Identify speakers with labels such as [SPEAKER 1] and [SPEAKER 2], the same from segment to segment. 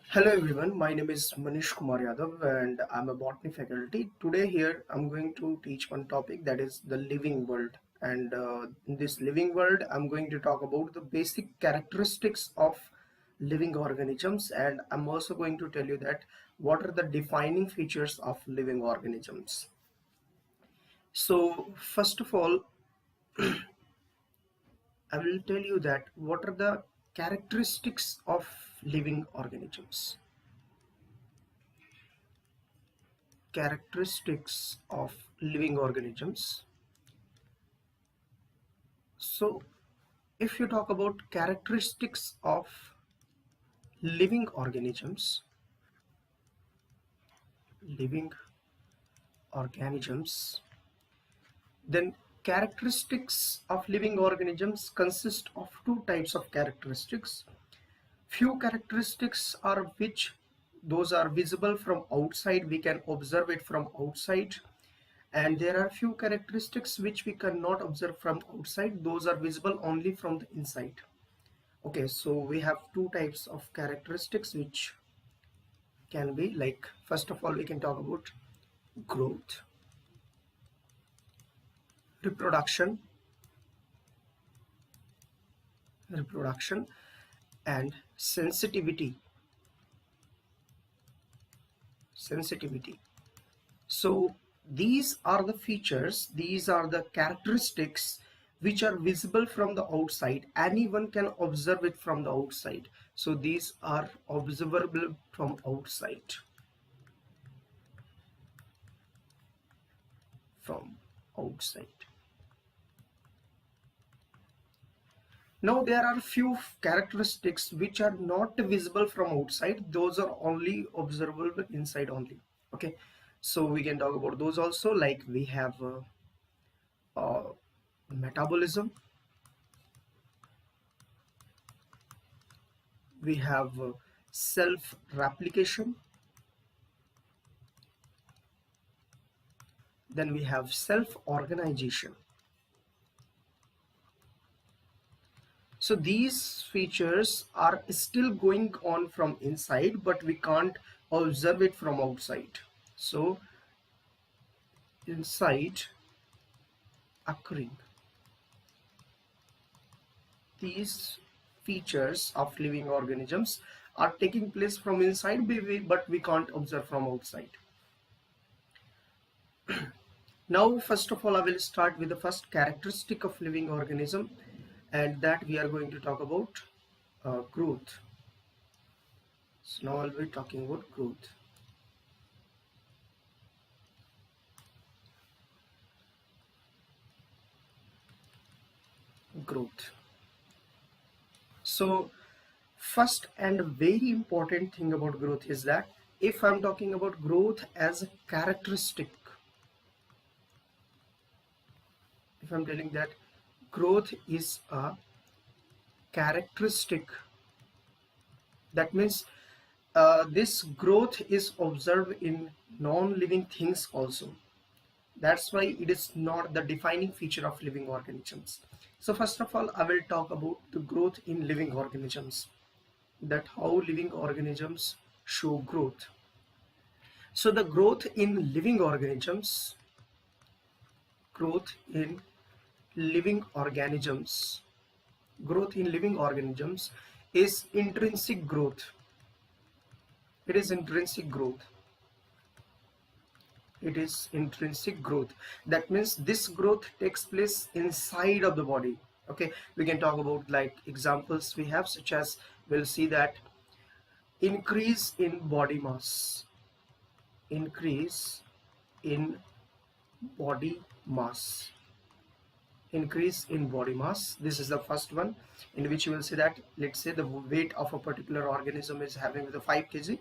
[SPEAKER 1] Hello everyone, my name is Manish Kumar Yadav and I'm a botany faculty. Today here I'm going to teach one topic, that is the living world. And in this living world I'm going to talk about the basic characteristics of living organisms, and I'm also going to tell you that what are the defining features of living organisms. So first of all, I will tell you that what are the characteristics of living organisms. Characteristics of living organisms. So if you talk about characteristics of living organisms, living organisms, then characteristics of living organisms consist of two types of characteristics. Few characteristics are which those are visible from outside, we can observe it from outside, and there are few characteristics which we cannot observe from outside, those are visible only from the inside. Okay, so we have two types of characteristics which can be like, first of all we can talk about growth, reproduction, and sensitivity. So these are the features, these are the characteristics which are visible from the outside. Anyone can observe it from the outside. So these are observable from outside. From outside. Now there are few characteristics which are not visible from outside. Those are only observable inside only. Okay, so we can talk about those also. Like we have metabolism, we have self-replication, then we have self-organization. So these features are still going on from inside, but we can't observe it from outside. So inside occurring, these features of living organisms are taking place from inside, but we can't observe from outside. Now first of all I will start with the first characteristic of living organism, and that we are going to talk about growth. So now I'll be talking about growth. Growth. So first and very important thing about growth is that if I'm talking about growth as a characteristic, if I'm telling that growth is a characteristic, that means this growth is observed in non-living things also. That's why it is not the defining feature of living organisms. So first of all I will talk about the growth in living organisms, that how living organisms show growth. So the growth in living organisms, growth in living organisms, growth in living organisms is intrinsic growth. It is intrinsic growth. It is intrinsic growth. That means this growth takes place inside of the body. Okay, we can talk about like examples we have, such as we'll see that increase in body mass, increase in body mass, increase in body mass. This is the first one, in which you will see that, let's say the weight of a particular organism is having with a 5 kg,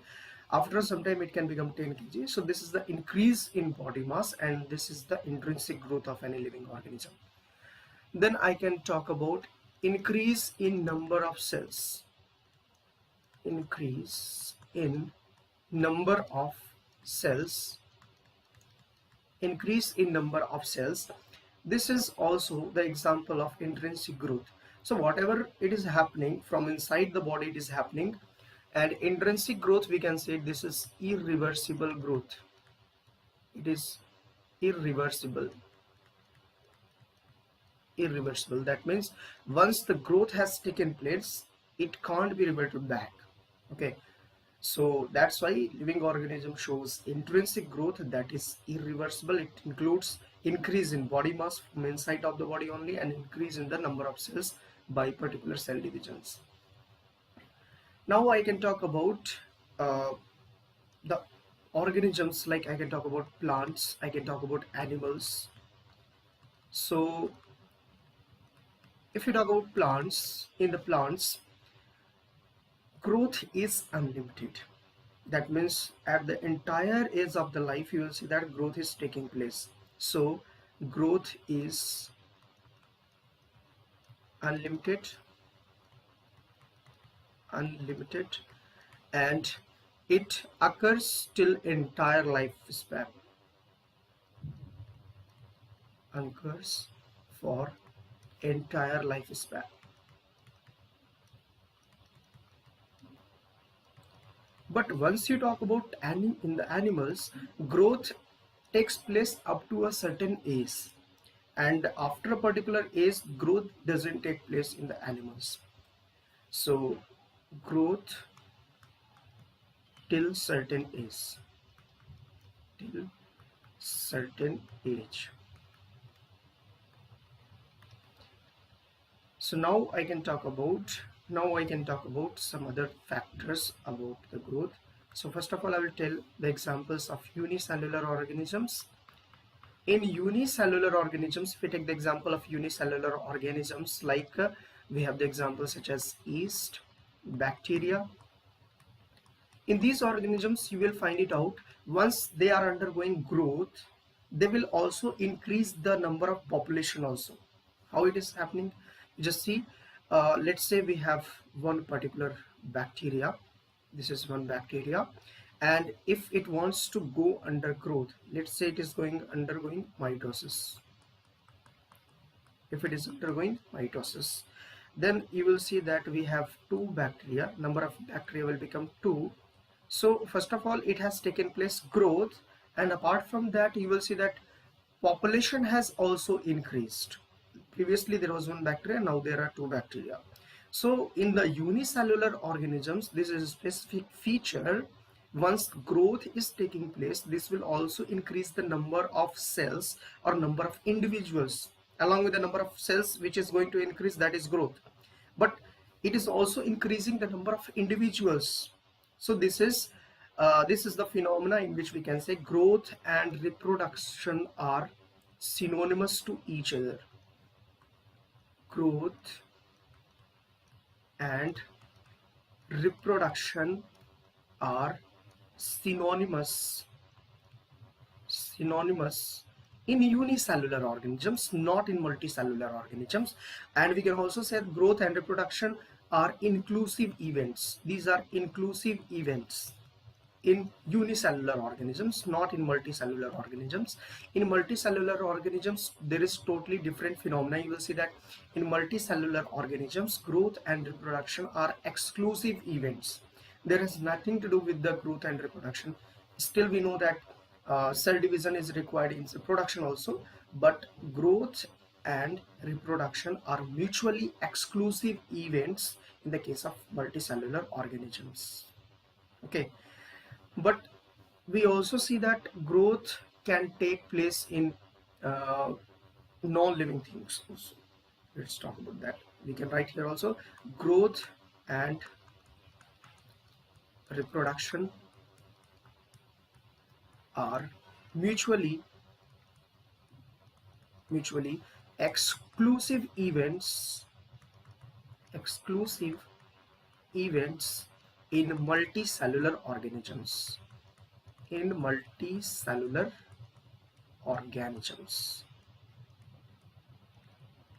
[SPEAKER 1] after some time it can become 10 kg. So this is the increase in body mass, and this is the intrinsic growth of any living organism. Then I can talk about increase in number of cells, increase in number of cells, increase in number of cells. This is also the example of intrinsic growth. So whatever it is happening from inside the body, it is happening, And intrinsic growth, we can say this is irreversible growth. It is irreversible. Irreversible, that means once the growth has taken place, it can't be reverted back. Okay, so that's why living organism shows intrinsic growth that is irreversible. It includes increase in body mass from inside of the body only, and increase in the number of cells by particular cell divisions. Now I can talk about the organisms, like I can talk about plants, I can talk about animals. So if you talk about plants, in the plants, growth is unlimited. That means at the entire age of the life, you will see that growth is taking place. So growth is unlimited, and it occurs till entire lifespan. Occurs for entire lifespan. But once you talk about in the animals, growth takes place up to a certain age, and after a particular age, growth doesn't take place in the animals. So growth till certain age, till certain age. So now I can talk about some other factors about the growth. So first of all, I will tell the examples of unicellular organisms. In unicellular organisms, if we take the example of unicellular organisms, like we have the examples such as yeast, bacteria. In these organisms, you will find it out, once they are undergoing growth, they will also increase the number of population also. How it is happening? You just see, let's say we have one particular bacteria. This is one bacteria, and if it wants to go under growth, let's say it is undergoing mitosis. If it is undergoing mitosis, then you will see that we have two bacteria. Number of bacteria will become 2. So first of all, it has taken place growth, and apart from that, you will see that population has also increased. Previously there was one bacteria, now there are 2 bacteria. So in the unicellular organisms, this is a specific feature. Once growth is taking place, this will also increase the number of cells or number of individuals. Along with the number of cells which is going to increase, that is growth, but it is also increasing the number of individuals. So this is the phenomena in which we can say growth and reproduction are synonymous to each other. Growth and reproduction are synonymous in unicellular organisms, not in multicellular organisms. And we can also say growth and reproduction are inclusive events. These are inclusive events in unicellular organisms, not in multicellular organisms. In multicellular organisms, there is totally different phenomena. You will see that in multicellular organisms, growth and reproduction are exclusive events. There has nothing to do with the growth and reproduction. Still, we know that cell division is required in cell production also, but growth and reproduction are mutually exclusive events in the case of multicellular organisms. Okay, but we also see that growth can take place in non-living things also. Let's talk about that. We can write here also, growth and reproduction are mutually exclusive events in multicellular organisms.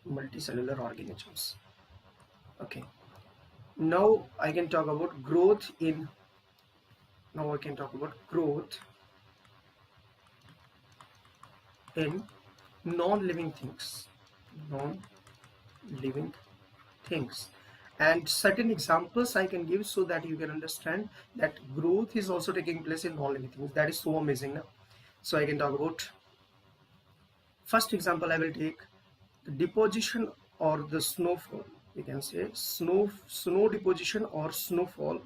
[SPEAKER 1] Multicellular organisms. Okay, now I can talk about growth in non-living things. And certain examples I can give so that you can understand that growth is also taking place in non-living things. That is so amazing now. So I can talk about, first example I will take, the deposition or the snowfall. We can say snow deposition or snowfall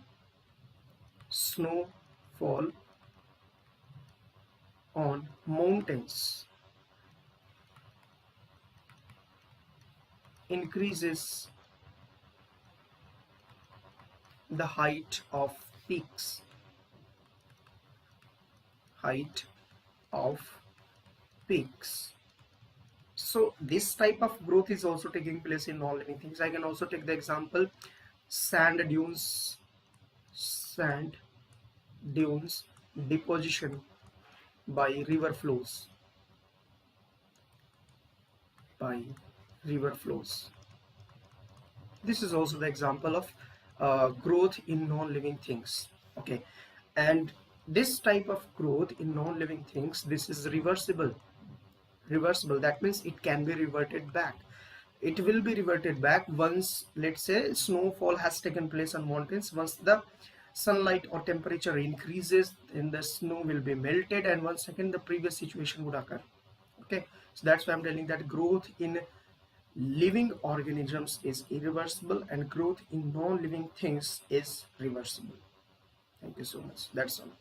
[SPEAKER 1] on mountains increases the height of peaks. So this type of growth is also taking place in non-living things. I can also take the example sand dunes, sand dunes deposition by river flows, by river flows. This is also the example of growth in non-living things. Okay, and this type of growth in non-living things, this is reversible. That means it can be reverted back. It will be reverted back once, let's say, snowfall has taken place on mountains. Once the sunlight or temperature increases, then the snow will be melted, and once again the previous situation would occur. Okay, so that's why I'm telling that growth in living organisms is irreversible and growth in non-living things is reversible. Thank you so much. That's all.